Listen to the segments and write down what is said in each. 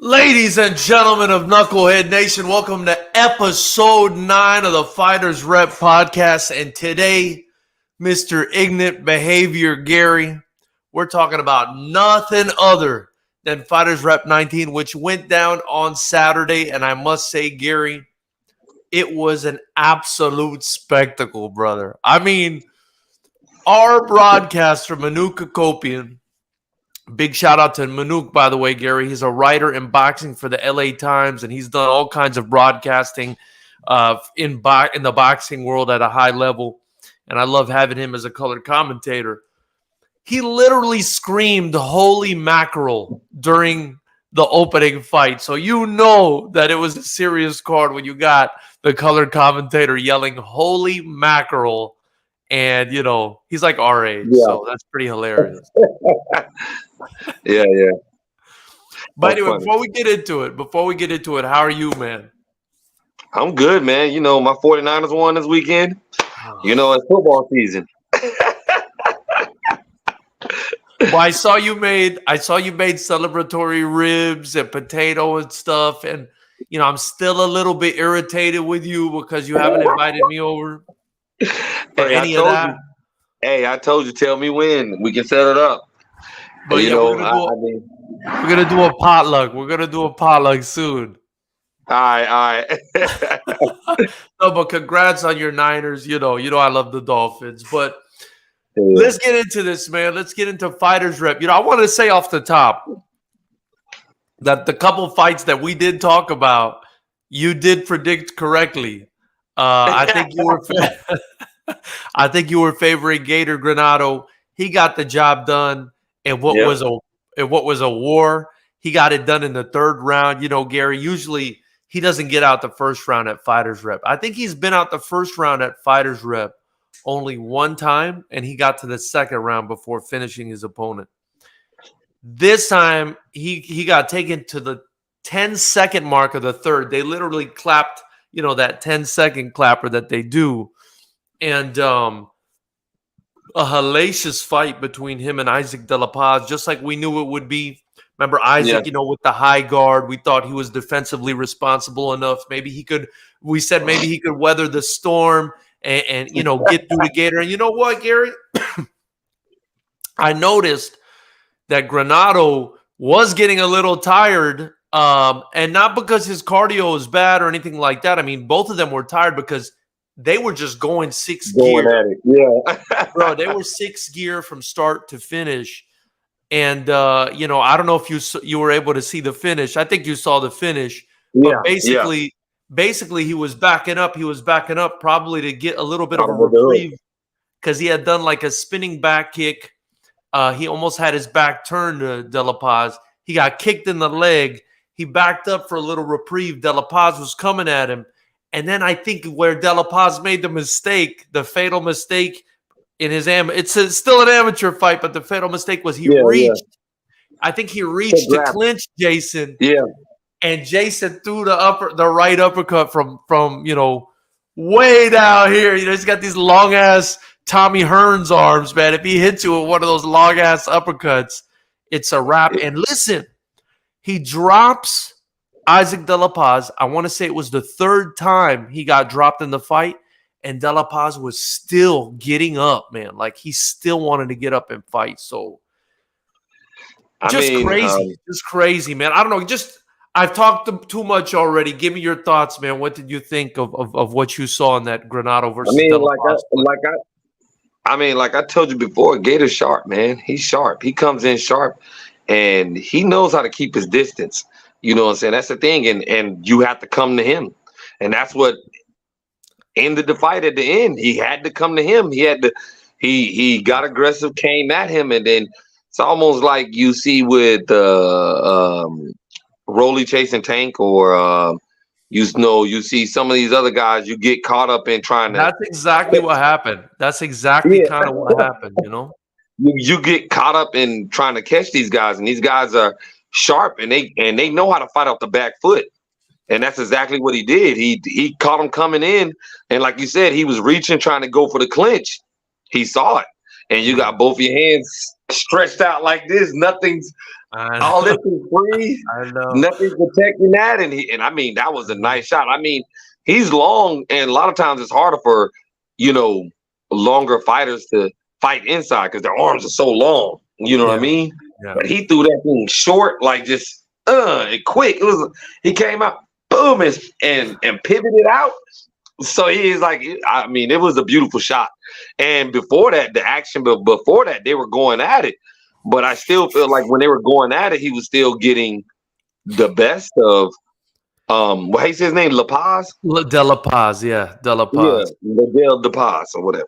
Ladies and gentlemen of Knucklehead Nation, welcome to episode 9 of the Fighters Rep podcast. And today, Mr. Ignorant Behavior Gary, we're talking about nothing other than Fighters Rep 19, which went down on Saturday. And I must say, Gary, it was an absolute spectacle, brother. I mean, our broadcaster, Manu Kakopian, big shout out to Manuk, by the way, Gary. He's a writer in boxing for the LA Times, and he's done all kinds of broadcasting in the boxing world at a high level. And I love having him as a colored commentator. He literally screamed "Holy mackerel" during the opening fight. So you know that it was a serious card when you got the colored commentator yelling "Holy mackerel." And, you know, he's like our age, so that's pretty hilarious. Yeah. But anyway, before we get into it, how are you, man? I'm good, man. You know, my 49ers won this weekend. You know, it's football season. Well, I saw you made celebratory ribs and potato and stuff, and you know, I'm still a little bit irritated with you because you haven't invited me over. Hey, I told you, tell me when. We can set it up. But you yeah, know, we're gonna do a potluck. We're gonna do a potluck soon. All right. No, but congrats on your Niners. You know, I love the Dolphins. But let's get into this, man. Let's get into Fighters Rep. You know, I want to say off the top that the couple fights that we did talk about, you did predict correctly. I think you were favoring Gator Granado. He got the job done in what was a war. He got it done in the third round. You know, Gary, usually he doesn't get out the first round at Fighters Rep. I think he's been out the first round at Fighters Rep only one time, and he got to the second round before finishing his opponent. This time, he got taken to the 10-second mark of the third. They literally clapped, you know, that 10-second clapper that they do. And a hellacious fight between him and Isaac De La Paz, just like we knew it would be. Remember Isaac, you know, with the high guard, we thought he was defensively responsible enough. Maybe he could weather the storm and you know, get through the Gator. And you know what, Gary? I noticed that Granado was getting a little tired, and not because his cardio is bad or anything like that. I mean, both of them were tired because they were just going gear. At it. Yeah. Bro, they were 6 gear from start to finish. And, you know, I don't know if you were able to see the finish. I think you saw the finish. But basically, he was backing up. He was backing up probably to get a little bit of a reprieve because he had done like a spinning back kick. He almost had his back turned to De La Paz. He got kicked in the leg. He backed up for a little reprieve. De La Paz was coming at him. And then I think where De La Paz made the fatal mistake in his it's still an amateur fight, but the fatal mistake was he reached. Yeah. I think he reached to clinch Jason. Yeah. And Jason threw the right uppercut from you know, way down here. You know, he's got these long ass Tommy Hearns arms, man. If he hits you with one of those long ass uppercuts, it's a wrap. And listen, he drops Isaac De La Paz. I want to say it was the third time he got dropped in the fight, and De La Paz was still getting up, man. Like, he still wanted to get up and fight. So, crazy, man. I don't know. I've talked too much already. Give me your thoughts, man. What did you think of what you saw in that Granado versus De La Paz? Like I told you before, Gator's sharp, man. He's sharp. He comes in sharp, and he knows how to keep his distance. You know what I'm saying? That's the thing, and you have to come to him, and that's what ended the fight at the end. He had to come to him. He got aggressive, came at him, and then it's almost like you see with Rolly chasing Tank, or you see some of these other guys. You get caught up in trying to. That's exactly what happened. That's exactly kind of what happened. You know, you get caught up in trying to catch these guys, and these guys are sharp, and they know how to fight off the back foot, and that's exactly what he did. He caught him coming in, and like you said, he was reaching, trying to go for the clinch. He saw it, and you got both your hands stretched out like this. Nothing's I all this know. is free. I know. Nothing protecting that, and I mean that was a nice shot. I mean, he's long, and a lot of times it's harder for you know longer fighters to fight inside because their arms are so long. You know what I Yeah. mean? Yeah. But he threw that thing short, like just and quick. It was he came out, boom, and pivoted out. So he's like, I mean, it was a beautiful shot. And before that, the action, but before that, they were going at it. But I still feel like when they were going at it, he was still getting the best of what he's his name, La Paz? De La Paz, yeah, De La Yeah, Paz. Miguel De Paz or whatever.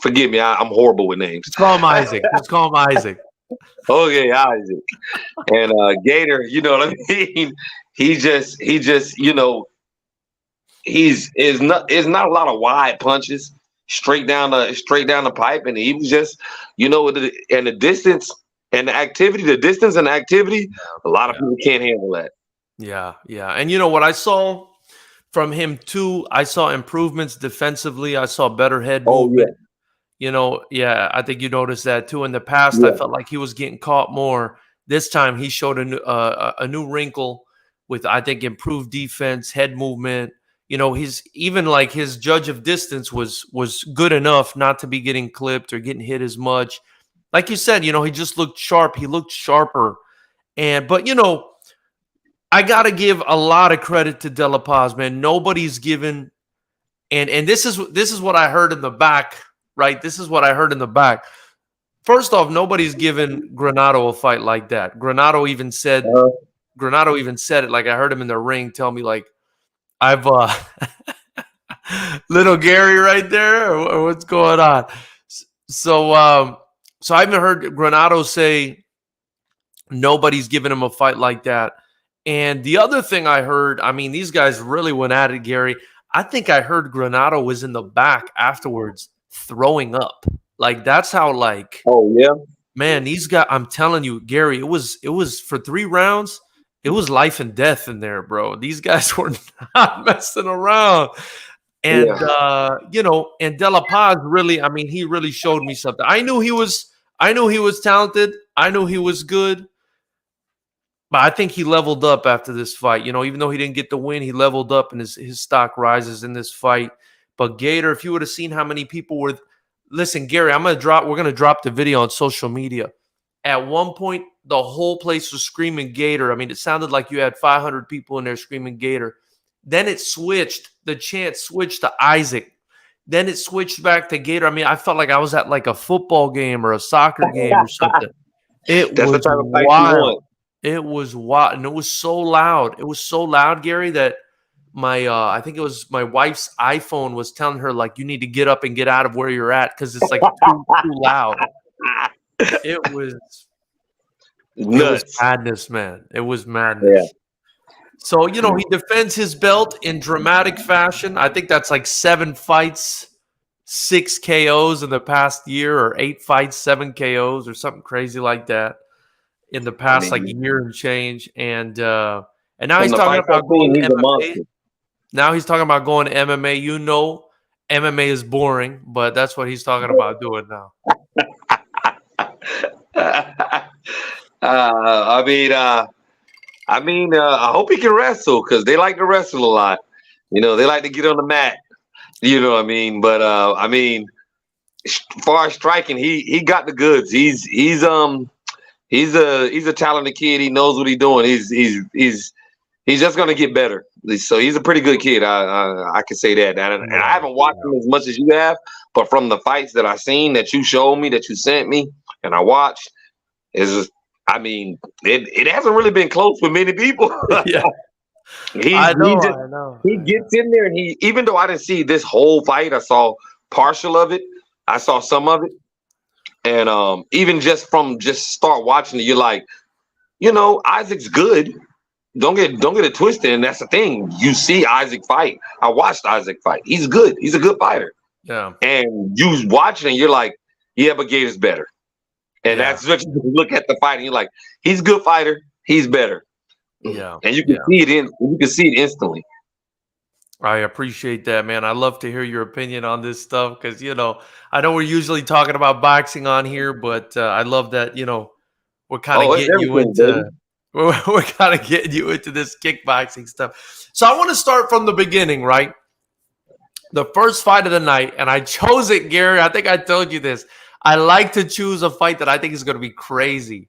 Forgive me, I'm horrible with names. Just call him Isaac. Just call him Isaac. Okay, Isaac. And Gator, you know what I mean? He just, he's is not a lot of wide punches straight down the pipe, and he was just and the distance and the activity, a lot of Yeah. people can't handle that. Yeah, yeah. And you know what I saw from him too? I saw improvements defensively. I saw better head Oh yeah, movement. Yeah, I think you noticed that too. In the past, I yeah, felt like he was getting caught more. This time, he showed a new wrinkle with, I think, improved defense, head movement. He's even like his judge of distance was good enough not to be getting clipped or getting hit as much. Like you said, he just looked sharp. He looked sharper. But I got to give a lot of credit to De La Paz, man. Nobody's given, and this is what I heard in the back, right? This is what I heard in the back. First off, nobody's given Granado a fight like that. uh, Granado even said it. Like I heard him in the ring tell me, like, I've little Gary right there, or what's going on? So I haven't heard Granado say nobody's given him a fight like that. And the other thing I heard, I mean, these guys really went at it, Gary. I think I heard Granado was in the back afterwards throwing up. Like that's how, like, oh yeah, man, these guys, I'm telling you, Gary, it was for 3 rounds, it was life and death in there, bro. These guys were not messing around. And yeah. and De La Paz really, I mean, he really showed me something. I knew he was talented. I knew he was good. But I think he leveled up after this fight. Even though he didn't get the win, he leveled up and his stock rises in this fight. But Gator, if you would have seen how many people were, listen, Gary, we're gonna drop the video on social media. At one point, the whole place was screaming Gator. I mean, it sounded like you had 500 people in there screaming Gator. Then the chant switched to Isaac. Then it switched back to Gator. I mean, I felt like I was at like a football game or a soccer game or something. It That's the was type of fight you wild. want. It was wild, and it was so loud. It was so loud, Gary, that I think it was my wife's iPhone was telling her, like, you need to get up and get out of where you're at because it's like too loud. It was Nuts. madness, man. It was Yeah. madness. So, he defends his belt in dramatic fashion. I think that's like 7 fights, 6 KOs in the past year, or 8 fights, 7 KOs, or something crazy like that in the I past like mean, year and change. And now from he's the talking fights I've about going seen, to he's a MMA. monster. Now he's talking about going to MMA. MMA is boring, but that's what he's talking about doing now. I hope he can wrestle because they like to wrestle a lot. They like to get on the mat. You know what I mean? But as far as striking, he got the goods. He's a talented kid. He knows what he's doing. He's just gonna get better. So he's a pretty good kid. I can say that. And I haven't watched him as much as you have, but from the fights that I seen that you showed me, that you sent me, and I watched, it hasn't really been close with many people. Yeah, he I know. gets in there, and even though I didn't see this whole fight, I saw partial of it. I saw some of it, and even just start watching it, you're like, Isaac's good. Don't get it twisted, and that's the thing. You see Isaac fight. I watched Isaac fight. He's good. He's a good fighter. Yeah. And you watch it, and you're like, yeah, but Gator's better. And Yeah. that's what you look at the fight, and you're like, he's a good fighter. He's better. Yeah. And you can see it instantly. I appreciate that, man. I love to hear your opinion on this stuff because, I know we're usually talking about boxing on here, but I love that, we're kind of Oh, it's getting you everything, baby. into we're kind of getting you into this kickboxing stuff. So I want to start from the beginning, right? The first fight of the night, and I chose it, Gary. I think I told you this. I like to choose a fight that I think is going to be crazy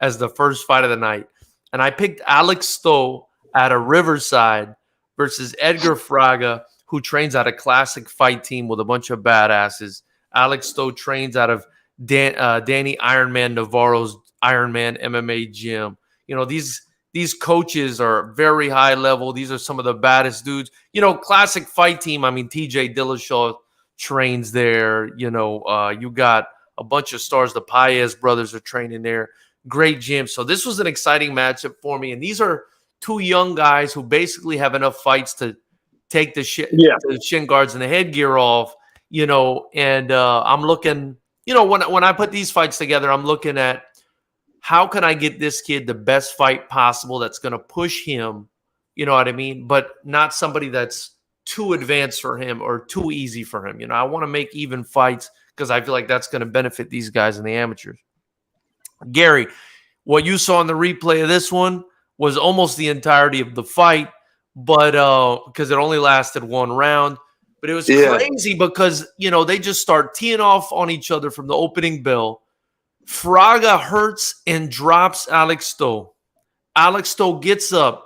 as the first fight of the night. And I picked Alex Stowe out of Riverside versus Edgar Fraga, who trains at a classic fight team with a bunch of badasses. Alex Stowe trains out of Danny Ironman Navarro's Ironman MMA gym. You know, these coaches are very high level. These are some of the baddest dudes. You know, classic fight team. I mean, TJ Dillashaw trains there. You know, you got a bunch of stars. The Paez brothers are training there. Great gym. So this was an exciting matchup for me. And these are two young guys who basically have enough fights to take the shin guards and the headgear off. You know, and I'm looking. You know, when I put these fights together, I'm looking at how can I get this kid the best fight possible that's going to push him, you know what I mean? But not somebody that's too advanced for him or too easy for him. You know, I want to make even fights because I feel like that's going to benefit these guys and the amateurs. Gary, what you saw in the replay of this one was almost the entirety of the fight, but because it only lasted one round. But it was crazy because, you know, they just start teeing off on each other from the opening bell. Fraga hurts and drops Alex Stowe. Alex Stowe gets up.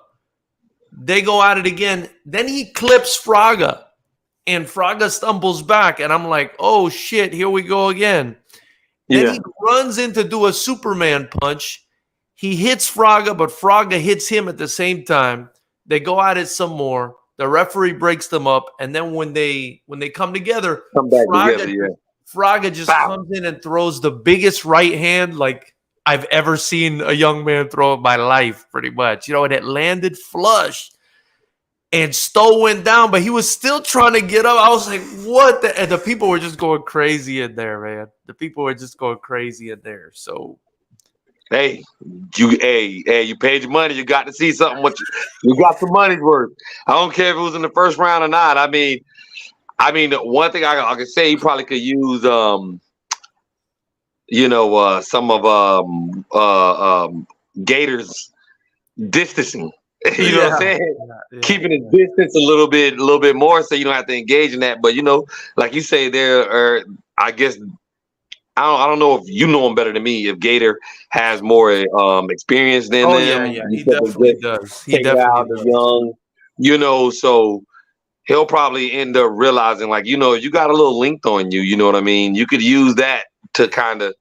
They go at it again. Then he clips Fraga, and Fraga stumbles back. And I'm like, oh, shit, here we go again. Then he runs in to do a Superman punch. He hits Fraga, but Fraga hits him at the same time. They go at it some more. The referee breaks them up. And then when they come together, Fraga just comes in and throws the biggest right hand like I've ever seen a young man throw in my life, pretty much. You know, and it landed flush. And Stowe went down, but he was still trying to get up. I was like, what? And the people were just going crazy in there, man. The people were just going crazy in there. So, hey, you paid your money. You got to see something. You got some money's worth. I don't care if it was in the first round or not. I mean, one thing I can say, he probably could use, some of Gator's distancing. You know what I'm saying? Yeah. Keeping his distance a little bit more, so you don't have to engage in that. But you know, like you say, there are. I guess I don't know if you know him better than me. If Gator has more experience than them, yeah, he definitely does. He definitely does. Young, you know, so he'll probably end up realizing, like, you know, you got a little length on you. You know what I mean? You could use that to kind of,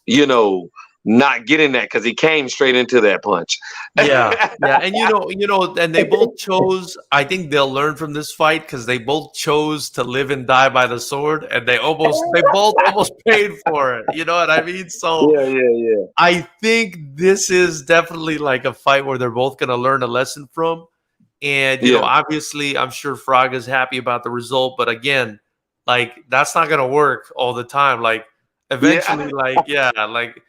you know, not get in that because he came straight into that punch. Yeah, and you know, and they both chose. I think they'll learn from this fight because they both chose to live and die by the sword, and they both almost paid for it. You know what I mean? So yeah. I think this is definitely like a fight where they're both going to learn a lesson from. And you know, obviously, I'm sure Fraga's happy about the result, but again, like that's not going to work all the time. Like eventually, like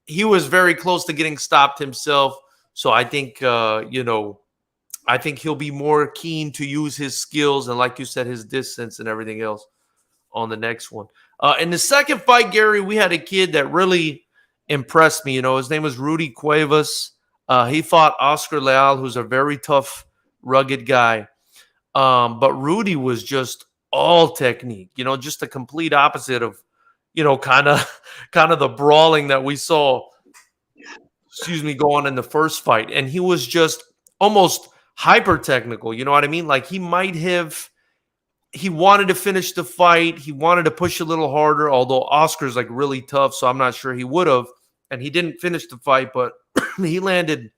he was very close to getting stopped himself. So I think, I think he'll be more keen to use his skills and, like you said, his distance and everything else on the next one. In the second fight, Gary, we had a kid that really impressed me. You know, his name was Rudy Cuevas. He fought Oscar Leal, who's a very tough, rugged guy. But Rudy was just all technique, you know, just the complete opposite of, you know, kind of the brawling that we saw, go on in the first fight. And he was just almost hyper technical. You know what I mean? Like he wanted to finish the fight. He wanted to push a little harder, although Oscar's like really tough. So I'm not sure he would have. And he didn't finish the fight, but he landed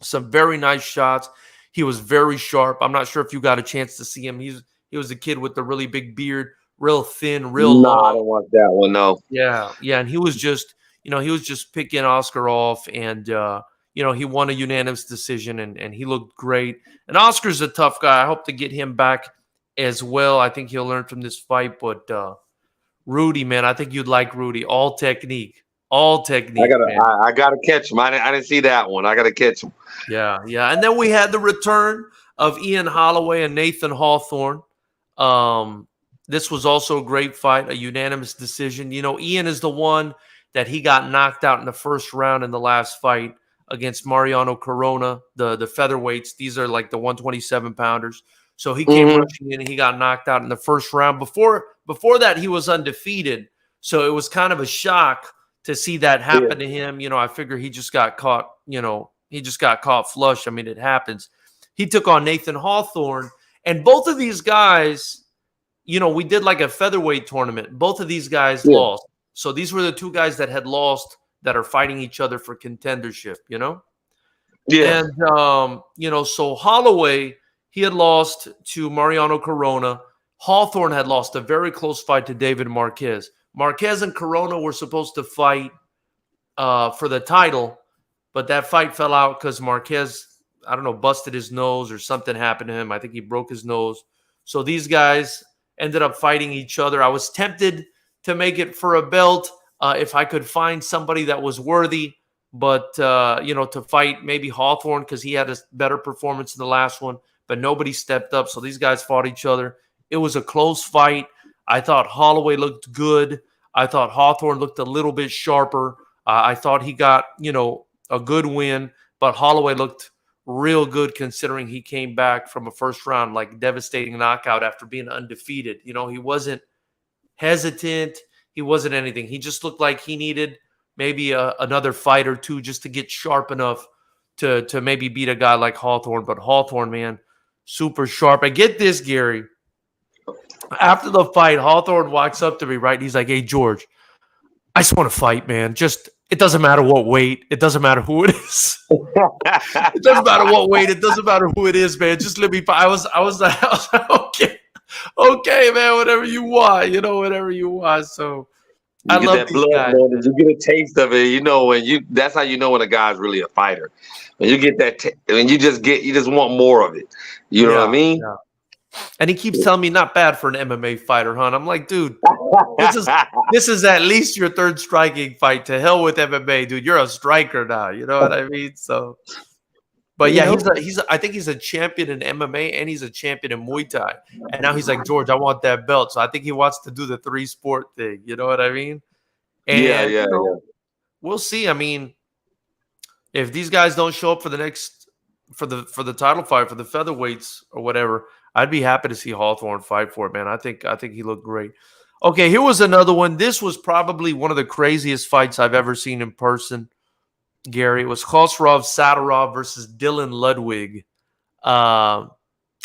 some very nice shots. He was very sharp. I'm not sure if you got a chance to see him. He was a kid with the really big beard, real thin, real long. I don't want that one, no. Yeah. And he was just, you know, picking Oscar off, and you know, he won a unanimous decision, and he looked great. And Oscar's a tough guy. I hope to get him back as well. I think he'll learn from this fight. But Rudy, man, I think you'd like Rudy. All technique. I gotta catch him. I didn't see that one. I gotta catch him. Yeah. And then we had the return of Ian Holloway and Nathan Hawthorne. This was also a great fight, a unanimous decision. You know, Ian is the one that he got knocked out in the first round in the last fight against Mariano Corona, the featherweights. These are like the 127-pounders. So he came rushing in and he got knocked out in the first round. Before that, he was undefeated. So it was kind of a shock to see that happen to him. You know, I figure he just got caught, flush. I mean, it happens. He took on Nathan Hawthorne. And both of these guys, you know, we did like a featherweight tournament. Both of these guys lost. So these were the two guys that had lost that are fighting each other for contendership, you know? Yeah. And, you know, so Holloway, he had lost to Mariano Corona. Hawthorne had lost a very close fight to David Marquez. Marquez and Corona were supposed to fight for the title, but that fight fell out because Marquez, I don't know, busted his nose or something happened to him. I think he broke his nose. So these guys ended up fighting each other. I was tempted to make it for a belt if I could find somebody that was worthy, but, you know, to fight maybe Hawthorne because he had a better performance in the last one, but nobody stepped up. So these guys fought each other. It was a close fight. I thought Holloway looked good. I thought Hawthorne looked a little bit sharper. I thought he got, you know, a good win, but Holloway looked real good considering he came back from a first round, like devastating knockout after being undefeated. You know, he wasn't hesitant. He wasn't anything. He just looked like he needed maybe another fight or two just to get sharp enough to maybe beat a guy like Hawthorne. But Hawthorne, man, super sharp. I get this, Gary. After the fight, Hawthorne walks up to me, right? He's like, "Hey, George, I just want to fight, man. Just it doesn't matter what weight. It doesn't matter who it is. It doesn't matter what weight. It doesn't matter who it is, man. Just let me fight." I was like, okay, man, whatever you want, you know, whatever you want. So I love that these blood, guys. man. You get a taste of it, you know, that's how you know when a guy's really a fighter. When you get that, and you just want more of it. You know what I mean? Yeah. And he keeps telling me not bad for an MMA fighter, huh? I'm like, dude, this is at least your third striking fight. To hell with MMA, dude. You're a striker now. You know what I mean? So, but yeah, I think he's a champion in MMA and he's a champion in Muay Thai. And now he's like, "George, I want that belt." So I think he wants to do the 3-sport thing. You know what I mean? And yeah. We'll see. I mean, if these guys don't show up for the next for the title fight for the featherweights or whatever, I'd be happy to see Hawthorne fight for it, man. I think he looked great. Okay, here was another one. This was probably one of the craziest fights I've ever seen in person, Gary. It was Khosrov Sadarov versus Dylan Ludwig. I'm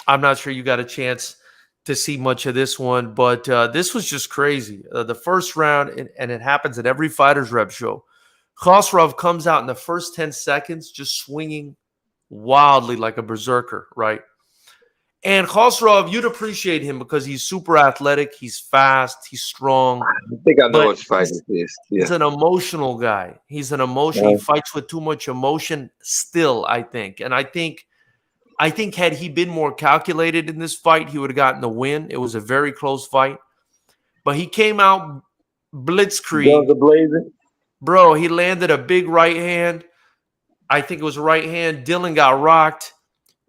not sure you got a chance to see much of this one, but this was just crazy. The first round, and it happens at every Fighters Rep show. Khosrov comes out in the first 10 seconds just swinging wildly like a berserker, right? And Khosrov, you'd appreciate him because he's super athletic, he's fast, he's strong. I think I know which fight it is. Yeah. He's an emotional guy. He's an emotional. He fights with too much emotion still, I think. And I think had he been more calculated in this fight, he would have gotten the win. It was a very close fight. But he came out blitzkrieg. Guns a-blazing. Bro, he landed a big right hand. I think it was a right hand. Dylan got rocked.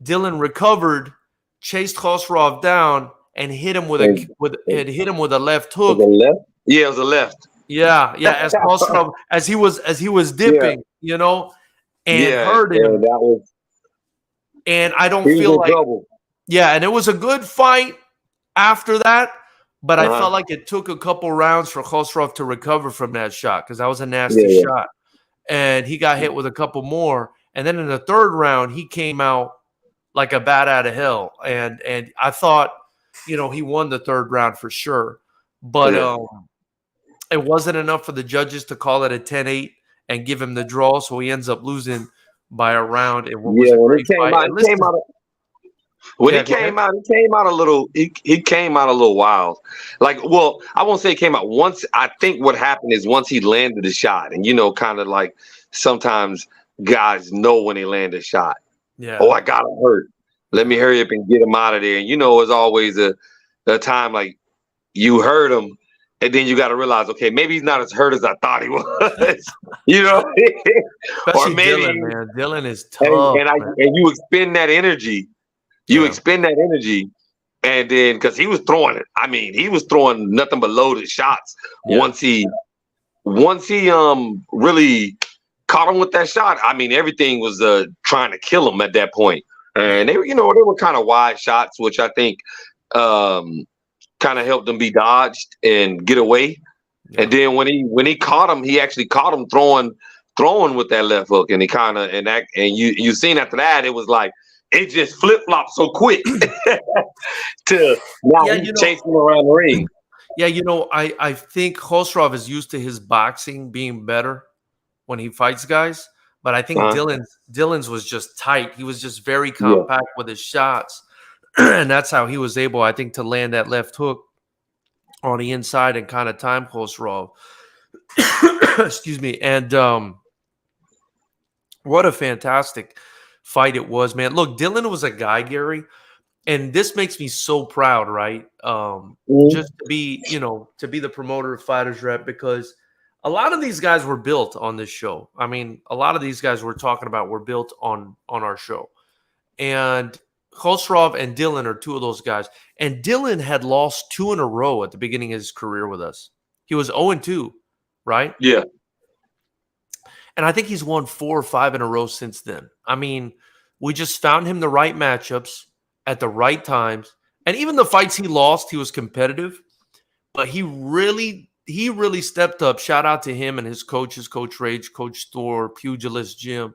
Dylan recovered, chased Khosrov down, and hit him with a left hook. Was it left? Yeah, it was a left. Yeah. As Khosrov, as he was dipping, you know, and hurt him. That was. And I don't feel like trouble. Yeah, and it was a good fight after that, but I felt like it took a couple rounds for Khosrov to recover from that shot because that was a nasty shot. And he got hit with a couple more. And then in the third round, he came out like a bat out of hell. And I thought, you know, he won the third round for sure. But it wasn't enough for the judges to call it a 10-8 and give him the draw. So he ends up losing by a round. When he came out a little wild. Like, well, I won't say he came out once. I think what happened is once he landed a shot, and you know, kind of like sometimes guys know when they land a shot. Yeah. Oh, I got him hurt. Let me hurry up and get him out of there. And you know, it's always a time like you hurt him, and then you got to realize, okay, maybe he's not as hurt as I thought he was. You know, or maybe Dylan, man. Dylan is tough. And you expend that energy. And then because he was throwing it. I mean, he was throwing nothing but loaded shots once he once he really caught him with that shot, I mean, everything was trying to kill him at that point. And they were kind of wide shots, which I think kind of helped them be dodged and get away. Yeah. And then when he caught him, he actually caught him throwing with that left hook, and he kind of and you seen after that, it was like it just flip flopped so quick to now he's chasing around the ring. Yeah, I think Khosrov is used to his boxing being better when he fights guys, but I think Dylan's was just tight. He was just very compact with his shots, and that's how he was able, I think, to land that left hook on the inside and kind of time Khosrov. Excuse me. And what a fantastic fight it was, man. Look, Dylan was a guy, Gary, and this makes me so proud, right? Just to be, to be the promoter of Fighters Rep, because a lot of these guys were built on this show. I mean, a lot of these guys we're talking about were built on our show. And Khosrov and Dylan are two of those guys. And Dylan had lost 2 in a row at the beginning of his career with us. He was 0-2, right? Yeah. And I think he's won 4 or 5 in a row since then. I mean, we just found him the right matchups at the right times. And even the fights he lost, he was competitive. But he really stepped up. Shout out to him and his coaches, Coach Rage, Coach Thor, Pugilist Jim.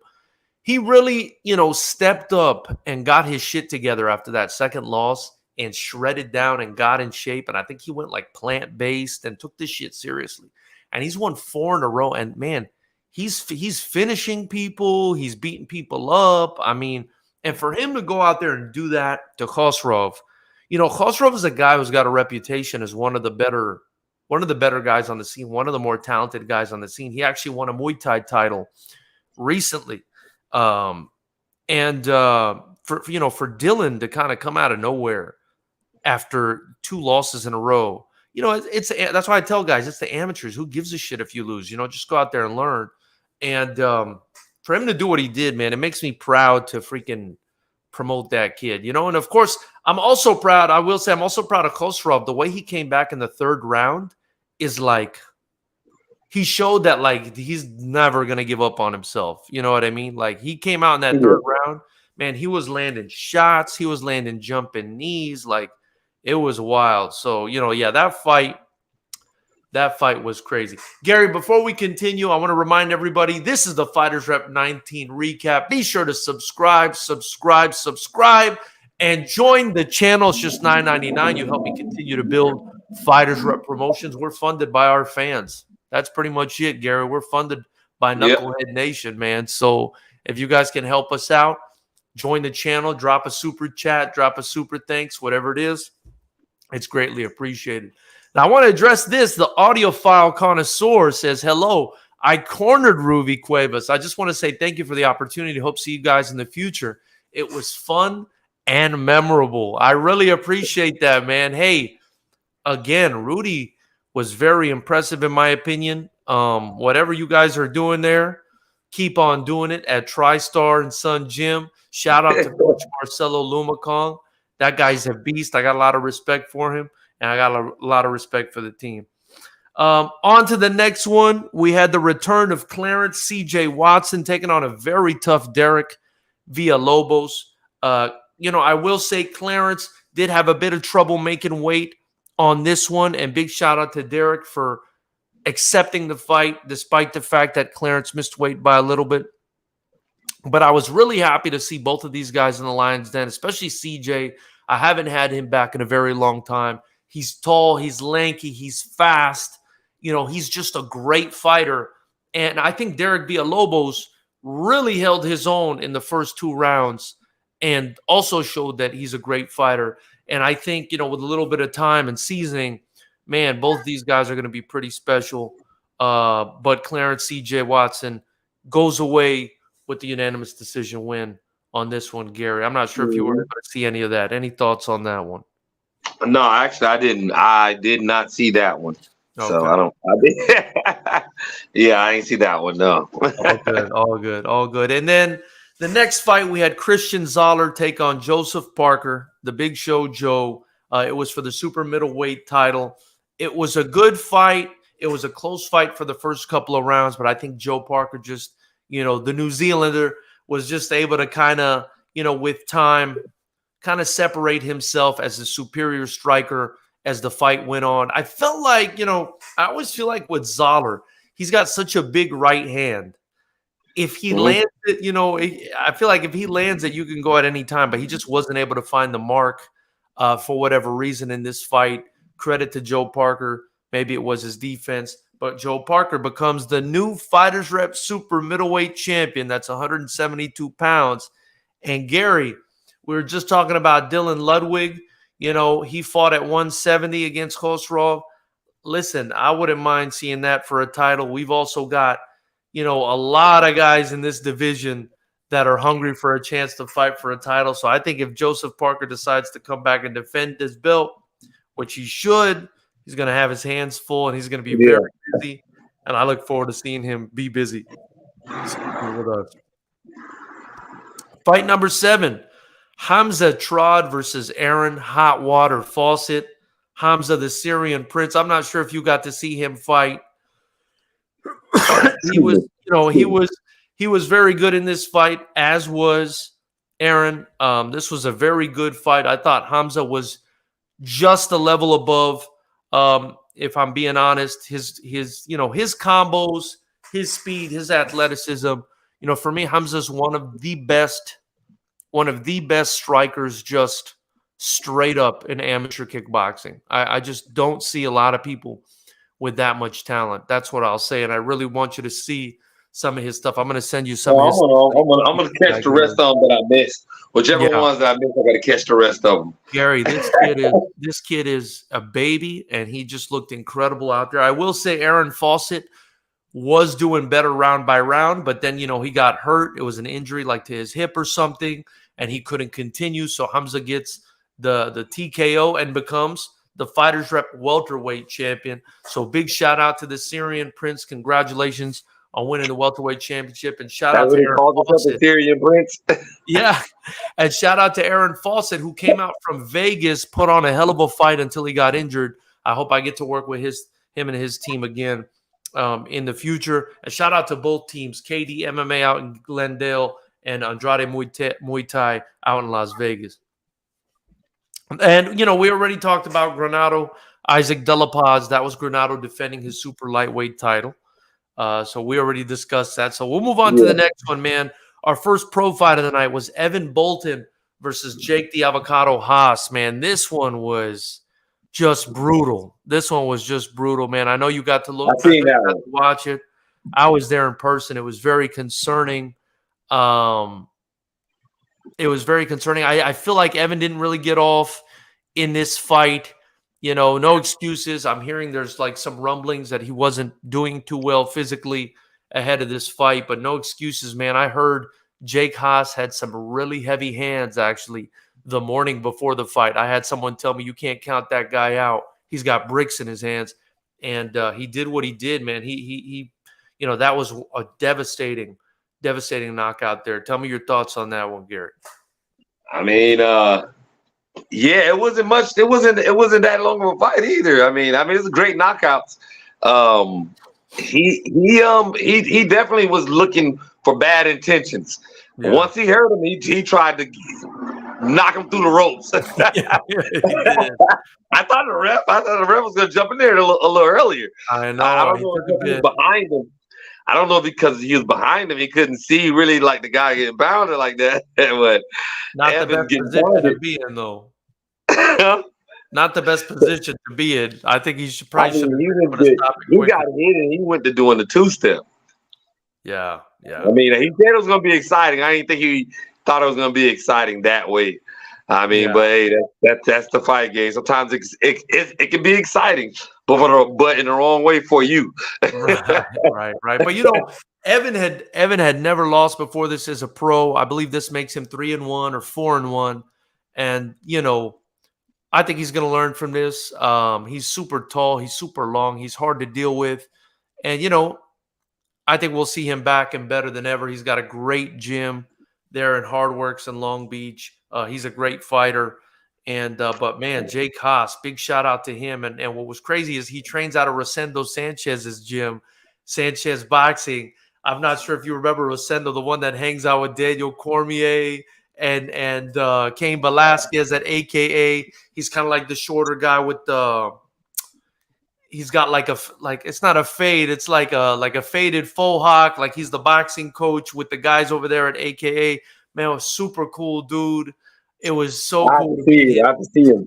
He really, stepped up and got his shit together after that second loss and shredded down and got in shape. And I think he went like plant-based and took this shit seriously. And he's won 4 in a row. And man, he's finishing people. He's beating people up. I mean, and for him to go out there and do that to Khosrov, Khosrov is a guy who's got a reputation as one of the better guys on the scene, one of the more talented guys on the scene. He actually won a Muay Thai title recently. For Dylan to kind of come out of nowhere after 2 losses in a row, that's why I tell guys, it's the amateurs. Who gives a shit if you lose? Just go out there and learn. And for him to do what he did, man, it makes me proud to freaking promote that kid, And of course, I'm also proud. I will say I'm also proud of Khosrov. The way he came back in the 3rd round is like, he showed that like he's never going to give up on himself. You know what I mean? Like he came out in that 3rd round, man, he was landing shots. He was landing jumping knees. Like it was wild. So, that fight was crazy. Gary, before we continue, I want to remind everybody, this is the Fighters Rep 19 recap. Be sure to subscribe, and join the channel. It's just $9.99. You help me continue to build Fighters Rep Promotions. We're funded by our fans. That's pretty much it, Gary. We're funded by Knucklehead Nation, man. So if you guys can help us out, join the channel, drop a super chat, drop a super thanks, whatever it is. It's greatly appreciated. Now, I want to address this. The audiophile connoisseur says, hello, I cornered Ruby Cuevas. I just want to say thank you for the opportunity. Hope to see you guys in the future. It was fun and memorable. I really appreciate that, man. Hey, again, Rudy was very impressive in my opinion. Whatever you guys are doing there, keep on doing it at TriStar and Sun Gym. Shout out to Coach Marcelo Lumacong. That guy's a beast. I got a lot of respect for him, and I got a lot of respect for the team. On to the next one. We had the return of Clarence C.J. Watson taking on a very tough Derek Villalobos. I will say Clarence did have a bit of trouble making weight on this one, and big shout out to Derek for accepting the fight despite the fact that Clarence missed weight by a little bit. But I was really happy to see both of these guys in the Lions Den, especially CJ. I haven't had him back in a very long time. He's tall, he's lanky, he's fast. He's just a great fighter. And I think Derek Villalobos really held his own in the first 2 rounds and also showed that he's a great fighter. And I think, with a little bit of time and seasoning, man, both these guys are going to be pretty special. But Clarence C.J. Watson goes away with the unanimous decision win on this one, Gary. I'm not sure if you were able to see any of that. Any thoughts on that one? No, actually, I didn't. I did not see that one. Okay. So I ain't see that one. No. All good. And then the next fight, we had Christian Zoller take on Joseph Parker, the Big Show Joe. It was for the super middleweight title. It was a good fight. It was a close fight for the first couple of rounds, but I think Joe Parker just, the New Zealander was just able to kind of, with time, kind of separate himself as a superior striker as the fight went on. I felt like, I always feel like with Zoller, he's got such a big right hand. If he lands it, I feel like if he lands it, you can go at any time, but he just wasn't able to find the mark for whatever reason in this fight. Credit to Joe Parker. Maybe it was his defense, but Joe Parker becomes the new Fighters Rep super middleweight champion. That's 172 pounds. And Gary, we were just talking about Dylan Ludwig. He fought at 170 against Khosrov. Listen, I wouldn't mind seeing that for a title. We've also got a lot of guys in this division that are hungry for a chance to fight for a title. So I think if Joseph Parker decides to come back and defend this belt, which he should, he's going to have his hands full and he's going to be very busy. And I look forward to seeing him be busy with us. Fight number 7, Hamza Trod versus Aaron Hot Water Fawcett. Hamza, the Syrian Prince. I'm not sure if you got to see him fight. He was very good in this fight, as was Aaron. This was a very good fight. I thought Hamza was just a level above. If I'm being honest, his combos, his speed, his athleticism. For me, Hamza's one of the best strikers, just straight up in amateur kickboxing. I just don't see a lot of people with that much talent. That's what I'll say. And I really want you to see some of his stuff. I'm going to send you some of his stuff. I'm going to catch the rest of them that I missed. Whichever ones that I missed, I got to catch the rest of them. Gary, this kid is a baby, and he just looked incredible out there. I will say Aaron Fawcett was doing better round by round, but then, he got hurt. It was an injury like to his hip or something, and he couldn't continue. So Hamza gets the TKO and becomes the Fighters Rep welterweight champion. So big shout out to the Syrian Prince. Congratulations on winning the welterweight championship. And shout out to Aaron Fawcett. The Syrian Prince. Yeah. And shout out to Aaron Fawcett, who came out from Vegas, put on a hell of a fight until he got injured. I hope I get to work with him and his team again in the future. And shout out to both teams, KD MMA out in Glendale and Andrade Muay Thai out in Las Vegas. And, we already talked about Granado, Isaac De La Paz. That was Granado defending his super lightweight title. So we already discussed that. So we'll move on to the next one, man. Our first pro fight of the night was Evan Bolton versus Jake the Avocado Haas, man. This one was just brutal. Man. I know you got to watch it. I was there in person. It was very concerning. I feel like Evan didn't really get off in this fight. No excuses. I'm hearing there's like some rumblings that he wasn't doing too well physically ahead of this fight, but no excuses, man. I heard Jake Haas had some really heavy hands actually the morning before the fight. I had someone tell me you can't count that guy out. He's got bricks in his hands, and he did what he did, man. He that was a devastating knockout there. Tell me your thoughts on that one, Garrett. I mean, it wasn't much. It wasn't that long of a fight either. I mean, it's a great knockouts. He definitely was looking for bad intentions. Yeah. Once he heard him, he tried to knock him through the ropes. I thought the ref was going to jump in there a little earlier. I know. I don't know if he was behind him. I don't know because he was behind him, he couldn't see really like the guy getting bounded like that. But not the best position to be in, though. Not the best position to be in. I think he should probably. He got hit and he went to doing the 2-step. Yeah. I mean, he said it was going to be exciting. I didn't think he thought it was going to be exciting that way. I mean, but hey, that's the fight game. Sometimes it can be exciting, but in the wrong way for you. Right. But Evan had never lost before this as a pro. I believe this makes him 3-1 or 4-1, and I think he's going to learn from this. He's super tall, he's super long, he's hard to deal with, and I think we'll see him back and better than ever. He's got a great gym there in Hardworks in Long Beach. He's a great fighter. And but man, Jake Haas, big shout out to him. And what was crazy is he trains out of Rosendo Sanchez's gym, Sanchez Boxing. I'm not sure if you remember Rosendo, the one that hangs out with Daniel Cormier and Cain Velasquez at AKA. He's kind of like the shorter guy with the. He's got like it's not a fade, it's like a faded faux hawk. Like he's the boxing coach with the guys over there at AKA. Man, was super cool dude. It was so cool to meet him. I have to see him.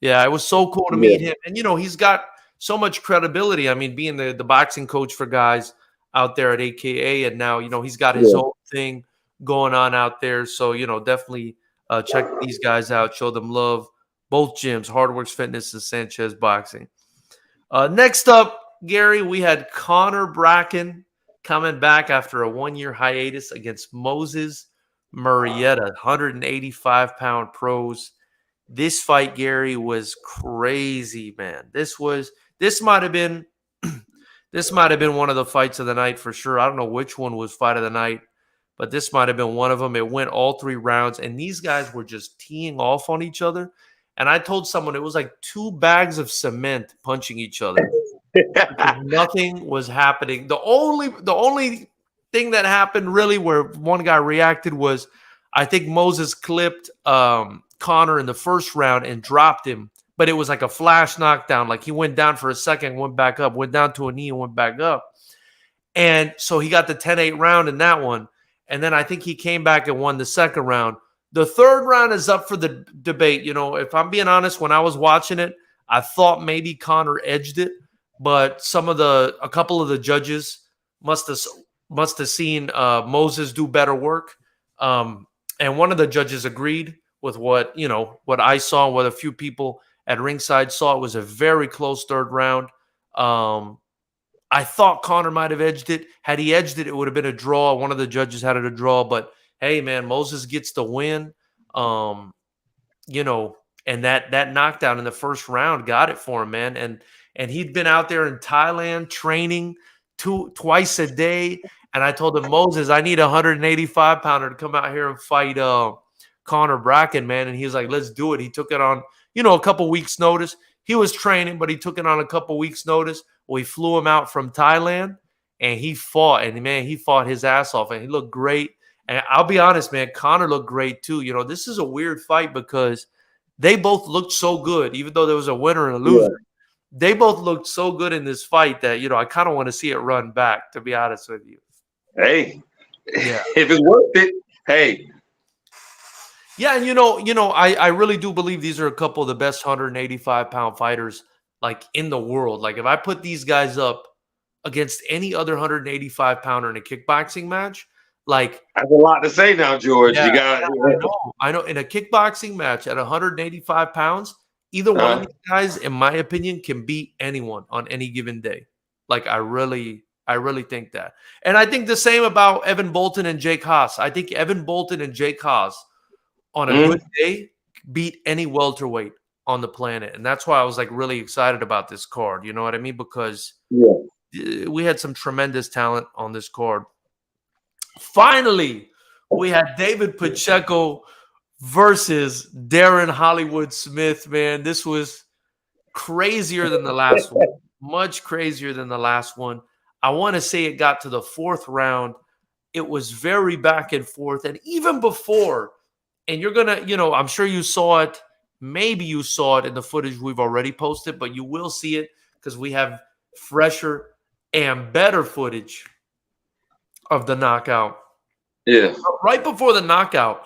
Yeah, it was so cool to meet him. And, he's got so much credibility. I mean, being the boxing coach for guys out there at AKA. And now, he's got his own thing going on out there. So, definitely check these guys out. Show them love. Both gyms, Hardworks Fitness and Sanchez Boxing. Next up, Gary, we had Connor Bracken coming back after a 1-year hiatus against Moses Murrieta, 185-pound pros. This fight, Gary, was crazy, man. This might have been one of the fights of the night for sure. I don't know which one was fight of the night, but this might have been one of them. It went all 3 rounds, and these guys were just teeing off on each other. And I told someone it was like 2 bags of cement punching each other. Nothing was happening. The only thing that happened really where one guy reacted was I think Moses clipped Connor in the first round and dropped him, but it was like a flash knockdown. Like he went down for a second, went back up, went down to a knee and went back up. And so he got the 10-8 round in that one. And then I think he came back and won the second round. The third round is up for the debate. If I'm being honest, when I was watching it, I thought maybe Connor edged it, but a couple of the judges must have seen Moses do better work. And one of the judges agreed with what I saw and what a few people at ringside saw. It was a very close third round. I thought Connor might have edged it. Had he edged it, it would have been a draw. One of the judges had it a draw, but hey, man, Moses gets the win. And that knockdown in the first round got it for him, man. And he'd been out there in Thailand training twice a day. And I told him, Moses, I need a 185-pounder to come out here and fight Connor Bracken, man. And he was like, let's do it. He took it on, a couple weeks' notice. He was training, but he took it on a couple weeks' notice. We flew him out from Thailand, and he fought. And, man, he fought his ass off, and he looked great. And I'll be honest, man, Connor looked great too. This is a weird fight because they both looked so good, even though there was a winner and a loser. Yeah. They both looked so good in this fight that, I kind of want to see it run back, to be honest with you. Hey, yeah. If it's worth it, hey. Yeah, and I really do believe these are a couple of the best 185-pound fighters like in the world. Like if I put these guys up against any other 185-pounder in a kickboxing match, like that's a lot to say now, George. Yeah, you got I know. In a kickboxing match at 185 pounds, either one of these guys, in my opinion, can beat anyone on any given day. Like I really think that. And I think the same about Evan Bolton and Jake Haas. I think Evan Bolton and Jake Haas on a good day beat any welterweight on the planet. And that's why I was like really excited about this card. You know what I mean? Because we had some tremendous talent on this card. Finally, we had David Pacheco versus Darren Hollywood Smith, man. This was crazier than the last one. Much crazier than the last one. I want to say it got to the 4th round. It was very back and forth. And even before, and you're going to, I'm sure you saw it. Maybe you saw it in the footage we've already posted, but you will see it because we have fresher and better footage of the knockout. Yeah. Right before the knockout,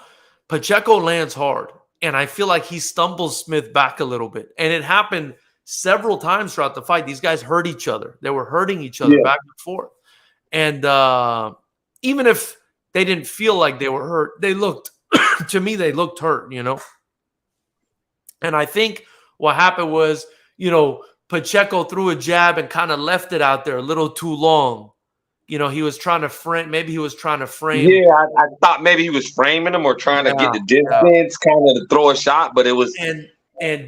Pacheco lands hard, and I feel like he stumbles Smith back a little bit. And it happened several times throughout the fight. These guys hurt each other. They were hurting each other back and forth. And even if they didn't feel like they were hurt, they looked, to me, they looked hurt, And I think what happened was, Pacheco threw a jab and kind of left it out there a little too long. He was trying to frame. Maybe he was trying to frame. Yeah, I thought maybe he was framing him or trying to get the distance, kind of to throw a shot, but it was. And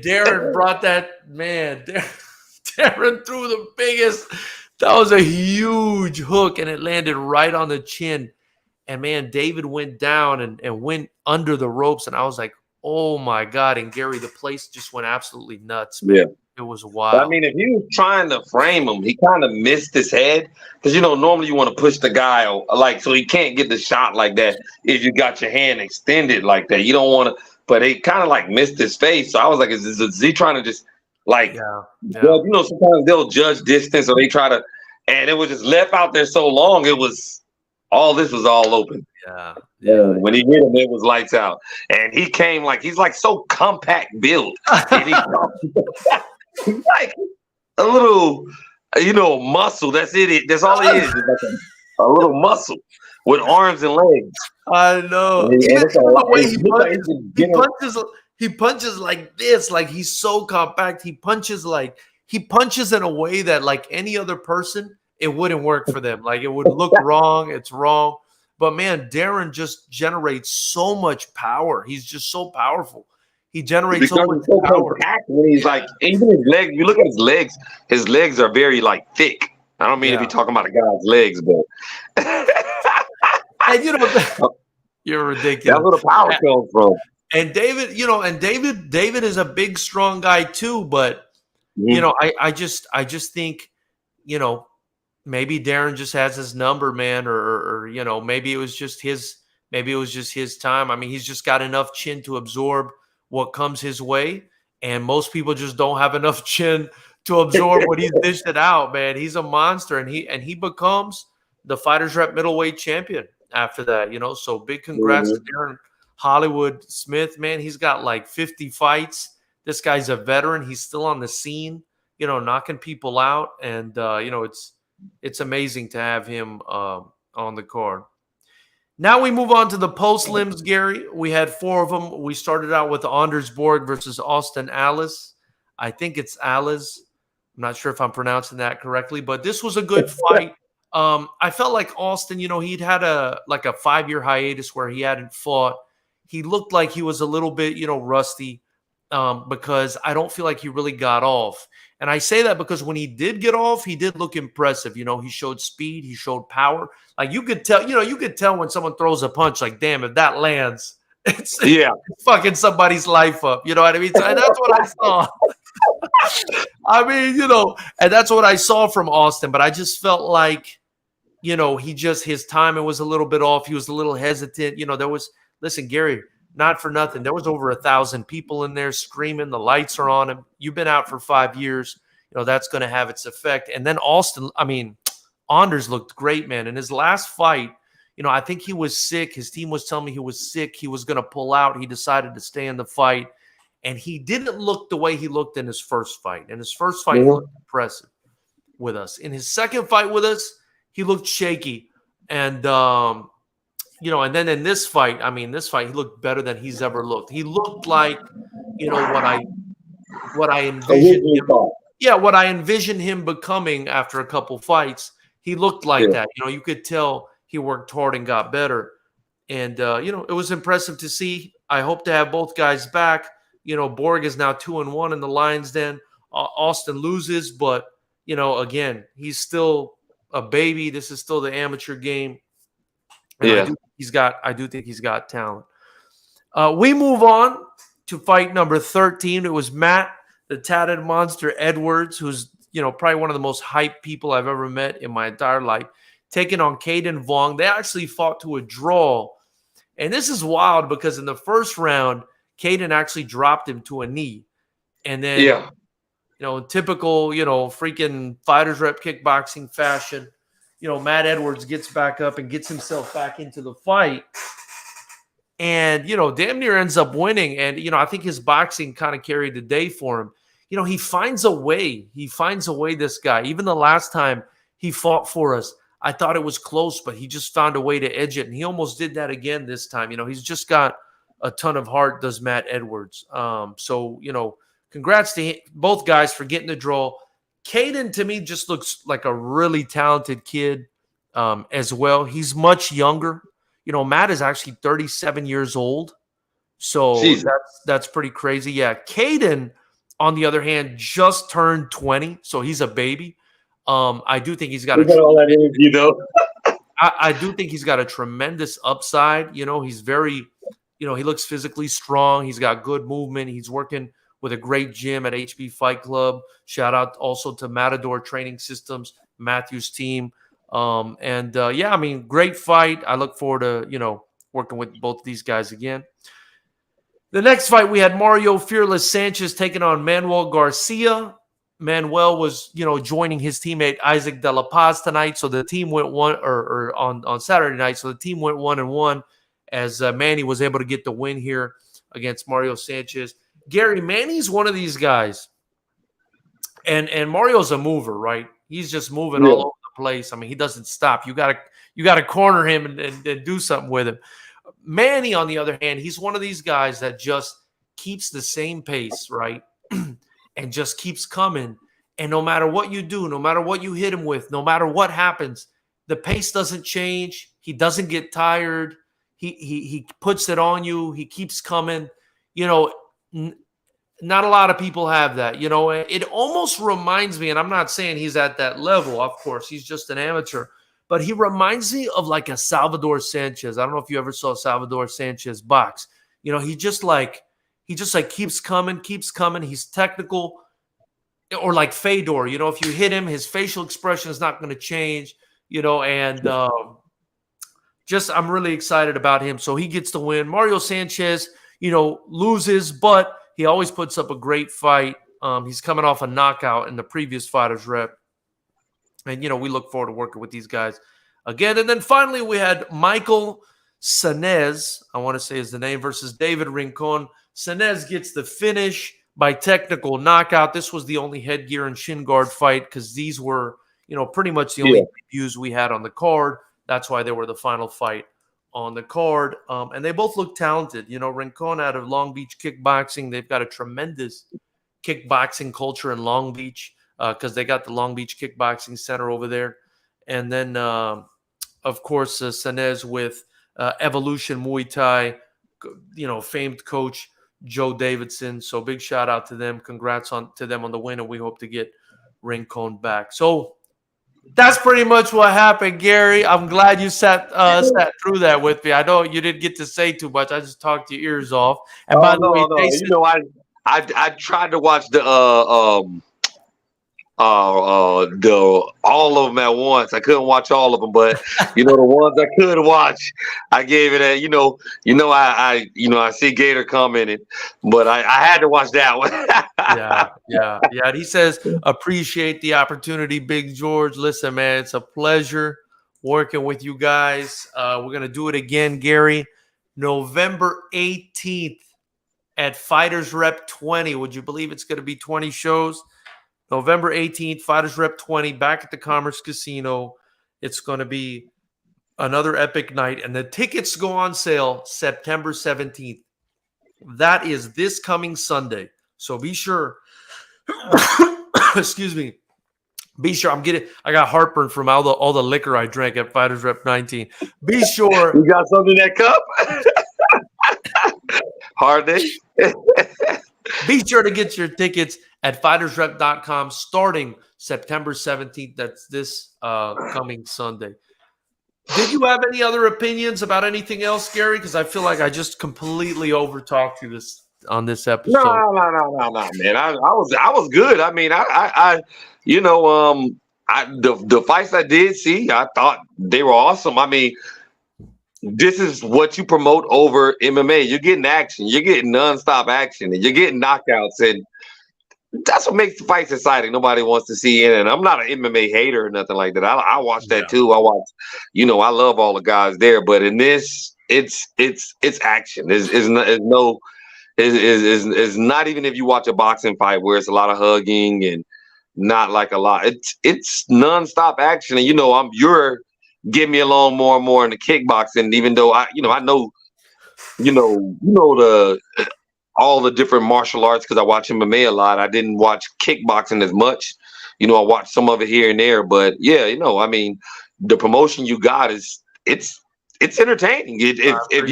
Darren brought that, man. Darren threw the biggest. That was a huge hook, and it landed right on the chin. And, man, David went down and went under the ropes, and I was like, Oh my God. And Gary, the place just went absolutely nuts, man. Yeah. It was But I wild. mean, if he was trying to frame him, he kind of missed his head because normally you want to push the guy like so he can't get the shot like that if you got your hand extended like that. You don't want to, but he kind of like missed his face. So I was like, is he trying to just like, Yeah. Yeah. well, sometimes they'll judge distance or they try to, and it was just left out there so long. It was this was all open. Yeah. Yeah. And when he hit him, it was lights out. And he came he's like so compact build, and he's like a little, muscle. That's it. That's all he is. Just like a little muscle with arms and legs. I know. And Even it's a the lot. way He he punches like this, like he's so compact. He punches in a way that like any other person, it wouldn't work for them. Like it would look wrong. It's wrong. But man, Darren just generates so much power. He's just so powerful. He generates so much power. When he's like, even his legs, you look at his legs are very like thick. I don't mean to be talking about a guy's legs, but and you're ridiculous. That's where the power comes from. And David is a big, strong guy too. But I just think, maybe Darren just has his number, man, or maybe it was just his time. I mean, he's just got enough chin to absorb what comes his way, and most people just don't have enough chin to absorb what he's dished it out, man. He's a monster, and he becomes the Fighters Rep middleweight champion after that, So big congrats to Darren Hollywood Smith, man. He's got like 50 fights. This guy's a veteran. He's still on the scene, knocking people out, and it's amazing to have him on the card. Now we move on to the post limbs, Gary. We had 4 of them. We started out with Anders Borg versus Austin Alice. I think it's Alice. I'm not sure if I'm pronouncing that correctly, but this was a good fight. I felt like Austin, he'd had a 5-year hiatus where he hadn't fought. He looked like he was a little bit, rusty because I don't feel like he really got off. And I say that because when he did get off, he did look impressive. He showed speed, he showed power. Like you could tell when someone throws a punch, like, damn, if that lands, it's fucking somebody's life up. You know what I mean? And that's what I saw. I mean, and that's what I saw from Austin. But I just felt like, his timing was a little bit off. He was a little hesitant. Listen, Gary, not for nothing. There was over 1,000 people in there screaming. The lights are on him. You've been out for 5 years. That's going to have its effect. And then Anders looked great, man. In his last fight, I think he was sick. His team was telling me he was sick. He was going to pull out. He decided to stay in the fight. And he didn't look the way he looked in his first fight. In his first fight, he looked impressive with us. In his second fight with us, he looked shaky. And, and then in this fight, he looked better than he's ever looked. He looked like, what I envisioned him. Yeah, what I envisioned him becoming after a couple fights. He looked like that. You could tell he worked hard and got better. And, it was impressive to see. I hope to have both guys back. Borg is now 2-1 in the Lions Den. Austin loses, but, again, he's still a baby. This is still the amateur game. And I do think he's got talent. We move on to fight number 13. It was Matt, the tatted monster Edwards, who's, probably one of the most hyped people I've ever met in my entire life, taking on Caden Vaughn. They actually fought to a draw. And this is wild because in the first round, Caden actually dropped him to a knee. And then, in typical, freaking Fighters Rep kickboxing fashion, Matt Edwards gets back up and gets himself back into the fight. And, damn near ends up winning. And, I think his boxing kind of carried the day for him. He finds a way. He finds a way, this guy. Even the last time he fought for us, I thought it was close, but he just found a way to edge it. And he almost did that again this time. He's just got a ton of heart, does Matt Edwards. So, congrats to both guys for getting the draw. Caden, to me, just looks like a really talented kid as well. He's much younger. Matt is actually 37 years old. So that's pretty crazy. Yeah. Caden, on the other hand, just turned 20. So he's a baby. I do think he's got all that energy, though. I do think he's got a tremendous upside. He's very he looks physically strong. He's got good movement. He's working with a great gym at HB Fight Club. Shout out also to Matador Training Systems, Matthew's team. Great fight. I look forward to, working with both of these guys again. The next fight, we had Mario Fearless Sanchez taking on Manuel Garcia. Manuel was, joining his teammate Isaac De La Paz tonight. So the team went on Saturday night. So the team went 1-1 as Manny was able to get the win here against Mario Sanchez. Gary, Manny's one of these guys, and Mario's a mover, right? He's just moving all over the place. I mean, he doesn't stop. You gotta corner him and do something with him. Manny, on the other hand, he's one of these guys that just keeps the same pace, right? And just keeps coming. And no matter what you do, no matter what you hit him with, no matter what happens, the pace doesn't change. He doesn't get tired. He puts it on you. He keeps coming. Not a lot of people have that. It almost reminds me, and I'm not saying he's at that level, of course, he's just an amateur, but he reminds me of like a Salvador Sanchez. I don't know if you ever saw Salvador Sanchez box. He just keeps coming. He's technical, or like Fedor. If you hit him, his facial expression is not going to change. I'm really excited about him. So he gets the win. Mario Sanchez, loses, but he always puts up a great fight. He's coming off a knockout in the previous Fighters Rep. And, we look forward to working with these guys again. And then finally, we had Michael Sanez, I want to say is the name, versus David Rincon. Sanez gets the finish by technical knockout. This was the only headgear and shin guard fight because these were, pretty much the only views we had on the card. That's why they were the final fight on the card. And they both look talented. Rincon out of Long Beach Kickboxing, they've got a tremendous kickboxing culture in Long Beach because they got the Long Beach Kickboxing Center over there. And then, of course, Sanez with Evolution Muay Thai, famed coach Joe Davidson. So big shout out to them. Congrats to them on the win, and we hope to get Rincon back. So that's pretty much what happened, Gary. I'm glad you sat through that with me. I know you didn't get to say too much. I just talked your ears off. And by the way, Jason, I tried to watch the all of them at once. I couldn't watch all of them, but the ones I could watch, I gave it a I see Gator commenting, but I had to watch that one. yeah. And he says, appreciate the opportunity, Big George. Listen, man, it's a pleasure working with you guys. We're gonna do it again, Gary, November 18th at Fighters Rep 20. Would you believe it's gonna be 20 shows? November 18th, Fighters Rep 20, back at the Commerce Casino. It's going to be another epic night, and the tickets go on sale September 17th. That is this coming Sunday. So be sure, excuse me, be sure. I got heartburn from all the liquor I drank at Fighters Rep 19. Be sure. You got something in that cup? Hard day. Be sure to get your tickets at FightersRep.com starting September 17th. That's this coming Sunday. Did you have any other opinions about anything else, Gary? Because I feel like I just completely overtalked you on this episode. No, man. I was good. I mean, the fights I did see, I thought they were awesome. I mean, this is what you promote over MMA. You're getting action. You're getting nonstop action, and you're getting knockouts, and that's what makes the fights exciting. Nobody wants to see it, and I'm not an MMA hater or nothing like that. I watch that too. I watch, I love all the guys there, but in this, it's action. It's not even if you watch a boxing fight where it's a lot of hugging and not like a lot. It's nonstop action, and you're getting me along more and more in the kickboxing, even though I know all the different martial arts because I watch MMA a lot. I didn't watch kickboxing as much. I watched some of it here and there, but I mean, the promotion you got it's entertaining. If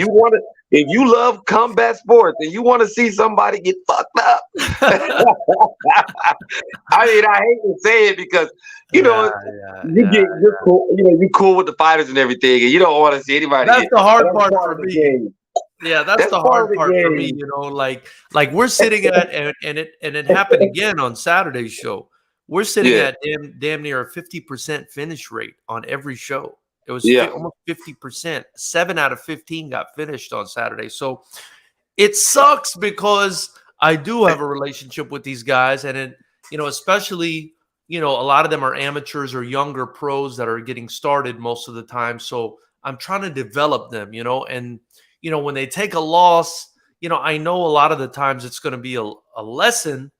you love combat sports and you want to see somebody get fucked up, I mean, I hate to say it because you're cool with the fighters and everything, and you don't want to see anybody. That's the hard part for me. Yeah, that's That's the part of hard the part for me, game. like we're sitting at and it happened again on Saturday's show. We're sitting Yeah, at damn near a 50% finish rate on every show. It was yeah, almost 50%. 7 out of 15 got finished on Saturday. So it sucks because I do have a relationship with these guys, and especially, a lot of them are amateurs or younger pros that are getting started most of the time. So I'm trying to develop them, and when they take a loss, I know a lot of the times it's going to be a lesson,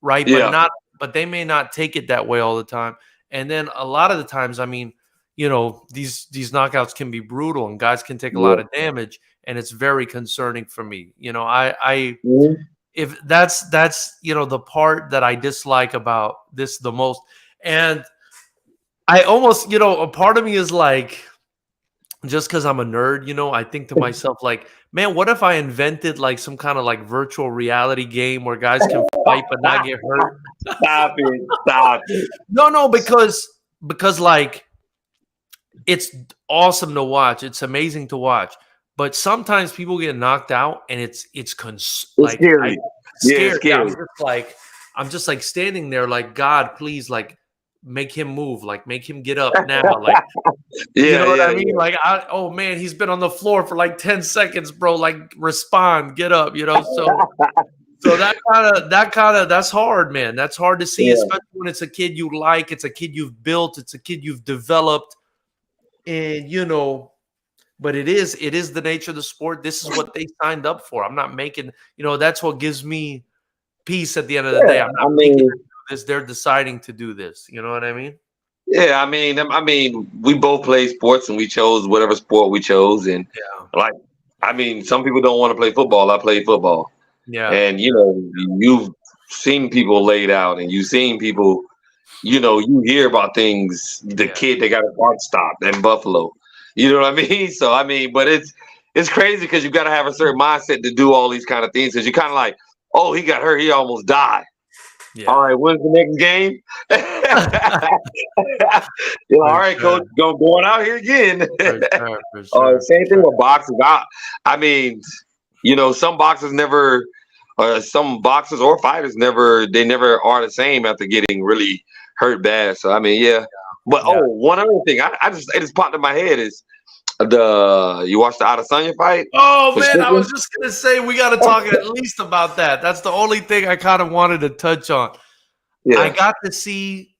right? yeah, But they may not take it that way all the time. And then a lot of the times, I mean, these knockouts can be brutal and guys can take a yeah. lot of damage, and it's very concerning for me. I Mhm. if that's the part that I dislike about this the most. And I almost, a part of me is like, just because I'm a nerd, I think to myself, like, man, what if I invented like some kind of like virtual reality game where guys can fight but not get hurt? Stop it! Stop it! No, because like it's awesome to watch. It's amazing to watch. But sometimes people get knocked out and It's like I scary. Yeah, it's scared. Yeah, scary. I'm just like standing there like, God, please, like, make him move, like make him get up now. Like, you Yeah, know what yeah, I mean? yeah, Like, oh man, he's been on the floor for like 10 seconds, bro. Like, respond, get up, So that's hard, man. That's hard to see, yeah, especially when it's a kid you like, it's a kid you've built, it's a kid you've developed. And but it is the nature of the sport. This is what they signed up for. I'm not making, that's what gives me peace at the end of the yeah. day. I'm not I making them mean, do this. They're deciding to do this. You know what I mean? yeah. I mean, we both play sports, and we chose whatever sport we chose, and Yeah. like, I mean, some people don't want to play football. I play football, Yeah. and you've seen people laid out, and you've seen people. You hear about things. The Yeah. kid that got his heart stopped in Buffalo. You know what I mean? So I mean, but it's crazy because you got to have a certain mindset to do all these kind of things. Because you're kind of like, oh, he got hurt, he almost died. All Yeah. right, when's the next game? All For right, sure. coach, going out here again. For sure. For sure. Same thing with boxing. I mean, some boxers never, some boxers or fighters never are the same after getting really hurt bad. So I mean, yeah. But Yeah. one other thing, it just popped in my head is you watched the Adesanya fight Oh for man, I was Strickland? just gonna say we got to talk at least about that. That's the only thing I kind of wanted to touch on. I Yeah, got to see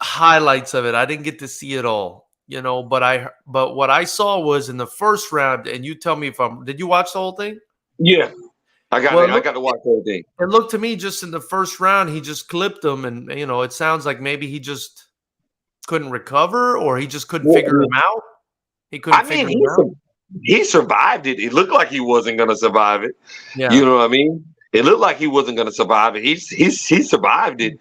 highlights of it. I didn't get to see it all, but what I saw was in the first round, and you tell me if did you watch the whole thing? yeah. Well, I got to watch everything. it looked to me just in the first round, he just clipped him, and it sounds like maybe he just couldn't recover, or he just couldn't figure Yeah, him out. He I couldn't mean, figure him out. he survived it. It looked like he wasn't gonna survive it. You Yeah, know what I mean? It looked like he wasn't gonna survive it. He survived it,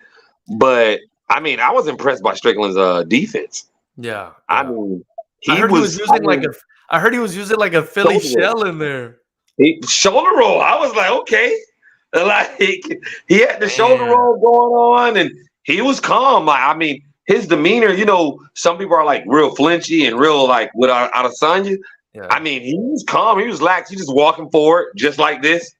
but I mean, I was impressed by Strickland's defense. yeah, I yeah. mean, I he heard he was was. I using mean, like a Philly shoulder roll. shell in there. Shoulder roll. I was like, okay, like he had the shoulder Man, roll going on, and he was calm. Like, I mean, his demeanor. Some people are like real flinchy and real like with Adesanya. yeah, I mean, he was calm. He was lax. He just walking forward, just like this,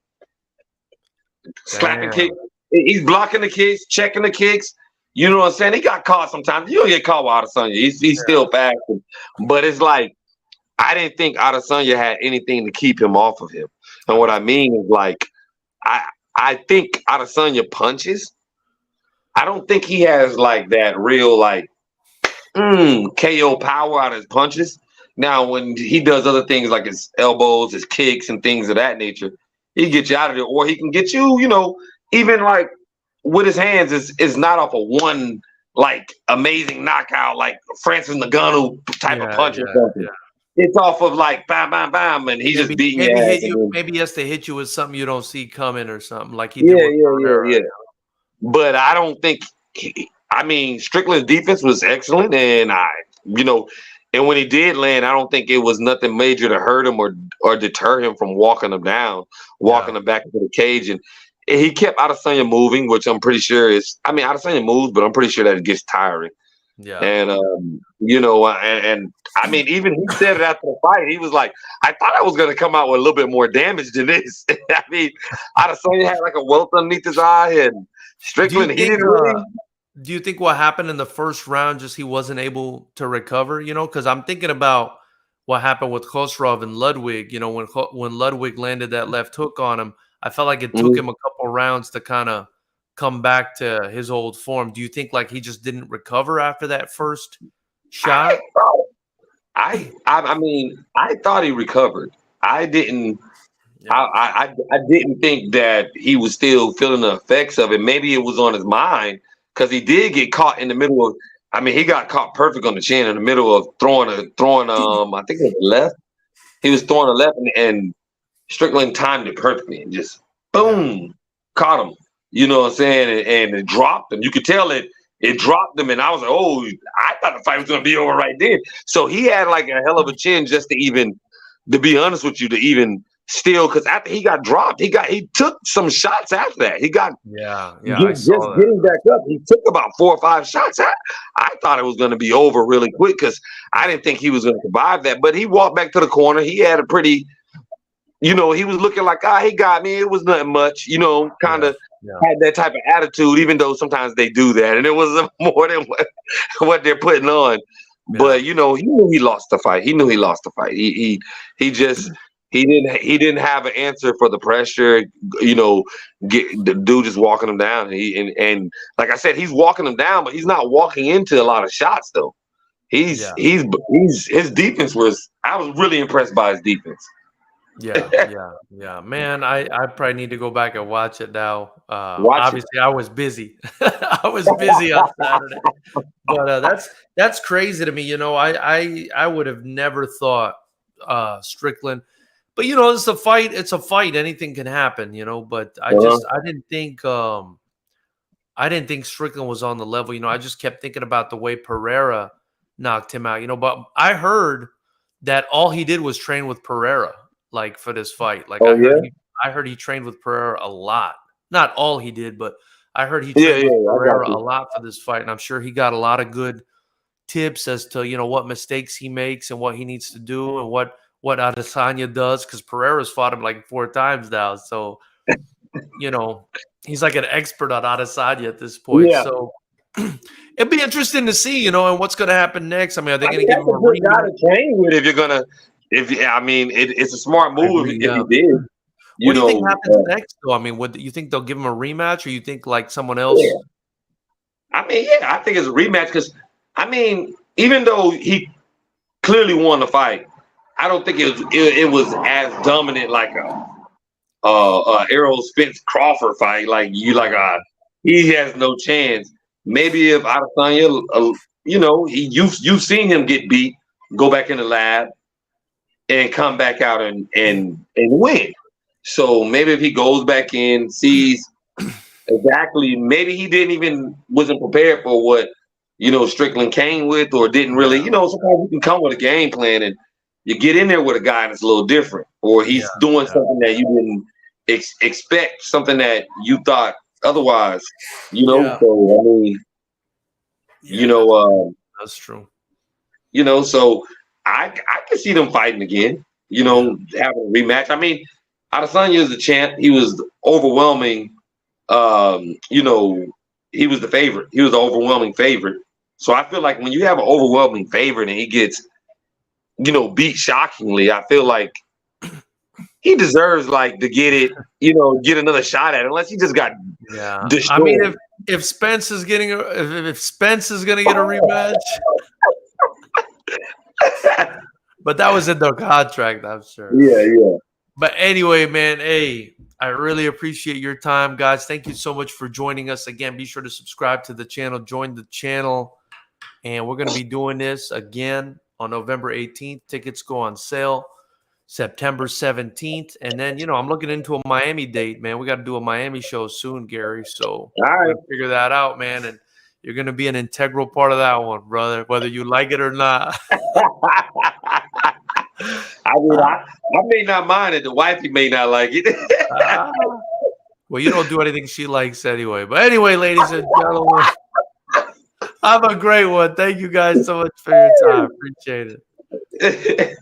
slapping damn, kicks. He's blocking the kicks, checking the kicks. You know what I'm saying? He got caught sometimes. You don't get caught with Adesanya. He's still fast, but it's like I didn't think Adesanya had anything to keep him off of him. And what I mean is like I I think Adesanya punches. I don't think he has like that real like KO power out of his punches. Now, when he does other things like his elbows, his kicks, and things of that nature, he can get you out of there, or he can get you, even like with his hands is not off of one like amazing knockout like Francis Ngannou type of yeah, punch or yeah, something. yeah. It's off of like bam, bam, bam, and he's just beating your ass. Maybe he has to hit you with something you don't see coming or something like he did Yeah, with yeah, Pereira. yeah, yeah. But I don't think. I mean, Strickland's defense was excellent, and and when he did land, I don't think it was nothing major to hurt him or deter him from walking him down, walking Yeah, him back into the cage, and he kept Adesanya moving, which I'm pretty sure is. I mean, Adesanya moves, but I'm pretty sure that it gets tiring. Yeah. And and I mean, even he said it after the fight. He was like, "I thought I was going to come out with a little bit more damage than this." I mean, Adesanya had like a welt underneath his eye, and Do you Strickland, he think didn't really. do you think what happened in the first round just he wasn't able to recover, cuz I'm thinking about what happened with Khosrov and Ludwig, when Ludwig landed that left hook on him, I felt like it took Mhm. him a couple rounds to kind of come back to his old form. Do you think like he just didn't recover after that first I shot? thought, I mean, I thought he recovered. I didn't. Yeah. I didn't think that he was still feeling the effects of it. Maybe it was on his mind because he did get caught in the middle of. I mean, he got caught perfect on the chin in the middle of throwing. I think it was left. He was throwing a left, and Strickland timed it perfectly and just Yeah. boom, caught him. You know what I'm saying? And it dropped him. You could tell it dropped him, and I was like, oh, I thought the fight was gonna be over right then. So he had like a hell of a chin just to be honest with you, to even still, because after he got dropped, he took some shots after that. He got Yeah. Yeah, I just saw that. getting back up. He took about 4 or 5 shots. I thought it was going to be over really quick because I didn't think he was going to survive that. But he walked back to the corner. He had a pretty, he was looking like, he got me. It was nothing much, kind Yeah. of Yeah. had that type of attitude, even though sometimes they do that. And it was more than what they're putting on. Yeah. But he knew he lost the fight. He knew he lost the fight. He just he didn't have an answer for the pressure. The dude just walking him down. And like I said, he's walking him down, but he's not walking into a lot of shots though. Yeah. He's his defense was. I was really impressed by his defense. Yeah, yeah, yeah. Man, I probably need to go back and watch it now. Watch it. Obviously, I was busy. I was busy on Saturday, but that's crazy to me. I would have never thought Strickland, but it's a fight. It's a fight. Anything can happen. But Uh-huh. I didn't think Strickland was on the level. I just kept thinking about the way Pereira knocked him out. But I heard that all he did was train with Pereira, like for this fight. Like Oh yeah. I heard he trained with Pereira a lot. Not all he did, but I heard he Yeah, trained with yeah. I got Pereira a you. lot for this fight, and I'm sure he got a lot of good tips as to what mistakes he makes and what he needs to do and what Adesanya does, because Pereira's fought him like 4 times now. So he's like an expert on Adesanya at this point. Yeah. So it'd be interesting to see, and what's going to happen next. I mean, are they I going to mean, give that's him a a good guy rematch? to train with if you're gonna. It's a smart I move agree, if yeah. you did. What You do you think know. happens next, though? I mean, would you think they'll give him a rematch, or you think like someone Yeah. else? I mean, yeah. I think it's a rematch because I mean, even though he clearly won the fight, I don't think it was as dominant like a Errol Spence Crawford fight. Like he has no chance. Maybe if Adesanya, you've seen him get beat, go back in the lab and come back out and win. So maybe if he goes back in, sees exactly, maybe he wasn't prepared for what Strickland came with, or didn't really. Yeah, Sometimes you can come with a game plan and you get in there with a guy that's a little different, or yeah, he's doing yeah, something that you didn't expect, something that you thought otherwise. yeah, So I mean, you yeah. know, That's true. so I can see them fighting again. Yeah, Having a rematch. I mean, Adesanya is the champ. He was overwhelming. Um, you know, he was the favorite. He was the overwhelming favorite. So I feel like when you have an overwhelming favorite and he gets, beat shockingly, I feel like he deserves like to get it, get another shot at it, unless he just got yeah. I mean, destroyed. if Spence is getting if Spence is going to get a rematch, but that was in their contract, I'm sure. Yeah, yeah. But anyway, man, hey, I really appreciate your time, guys. Thank you so much for joining us again. Be sure to subscribe to the channel, join the channel, and we're going to be doing this again on November 18th. Tickets go on sale September 17th. And then, I'm looking into a Miami date, man. We got to do a Miami show soon, Gary. So All we're right. going to figure that out, man. And you're going to be an integral part of that one, brother, whether you like it or not. I mean, I may not mind it. The wifey may not like it. Well, you don't do anything she likes anyway. But anyway, ladies and gentlemen, Have a great one. Thank you guys so much for your time. Appreciate it.